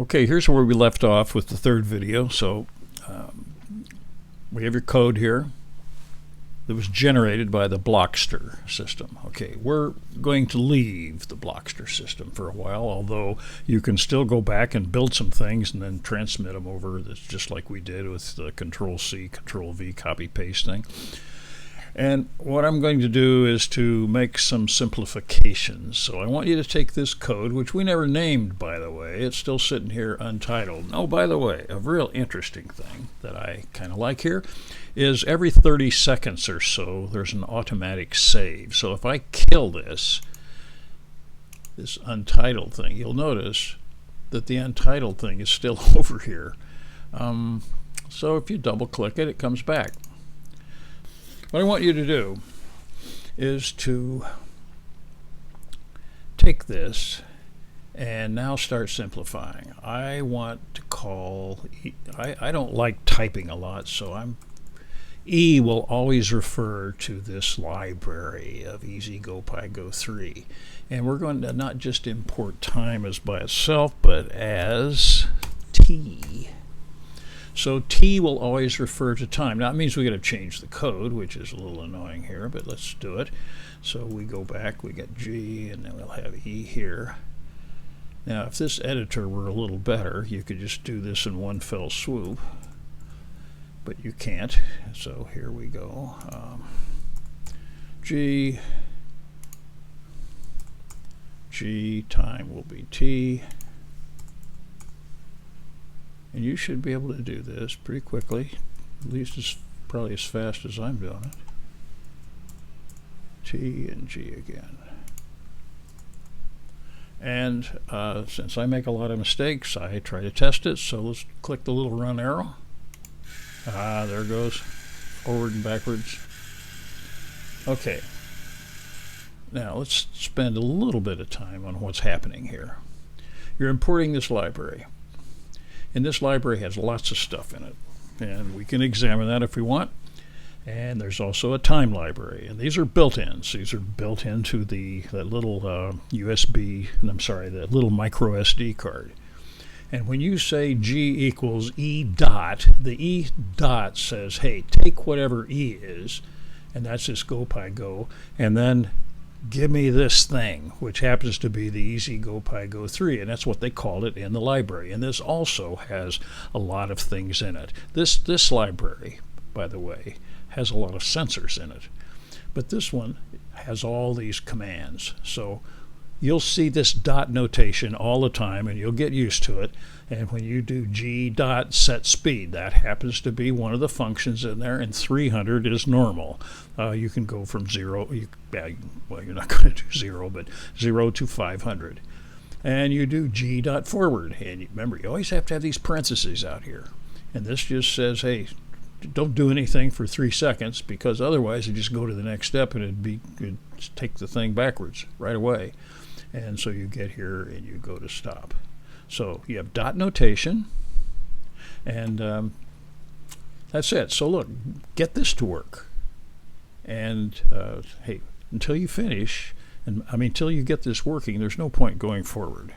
Okay, here's where we left off with the third video. So we have your code here that was generated by the Blockster system. Okay, we're going to leave the Blockster system for a while, although you can still go back and build some things and then transmit them over. That's just like we did with the Control-C, Control-V copy-paste thing. And what I'm going to do is to make some simplifications. So I want you to take this code, which we never named, by the way. It's still sitting here untitled. Oh, by the way, a real interesting thing that I kind of like here is every 30 seconds or so, there's an automatic save. So if I kill this untitled thing, you'll notice that the untitled thing is still over here. So if you double click it, it comes back. What I want you to do is to take this and now start simplifying. I want to call, I don't like typing a lot, so E will always refer to this library of EasyGoPyGo3. And we're going to not just import time as by itself, but as T. So T will always refer to time. Now, it means we got to change the code, which is a little annoying here, but let's do it. So we go back, we got G, and then we'll have E here. Now, if this editor were a little better, you could just do this in one fell swoop, but you can't. So here we go. G, time will be T. And you should be able to do this pretty quickly, at least probably as fast as I'm doing it. T and G again. And since I make a lot of mistakes, I try to test it. So let's click the little run arrow. There it goes, forward and backwards. Okay. Now let's spend a little bit of time on what's happening here. You're importing this library. And this library has lots of stuff in it, and we can examine that if we want. And there's also a time library, and these are built-ins. These are built into that little USB, that little micro SD card. And when you say G equals E dot, the E dot says, hey, take whatever E is, and that's this GoPyGo, and then give me this thing, which happens to be the EasyGoPyGo3, and that's what they called it in the library. And this also has a lot of things in it. This library, by the way, has a lot of sensors in it. But this one has all these commands. So you'll see this dot notation all the time, and you'll get used to it. And when you do G dot set speed, that happens to be one of the functions in there, and 300 is normal. You can go from 0, well, you're not going to do 0, but 0 to 500. And you do G dot forward. And remember, you always have to have these parentheses out here. And this just says, hey, don't do anything for 3 seconds, because otherwise you just go to the next step and it'd take the thing backwards right away. And so you get here and you go to stop. So you have dot notation, and that's it. So look, get this to work. And hey, until you finish, until you get this working, there's no point going forward.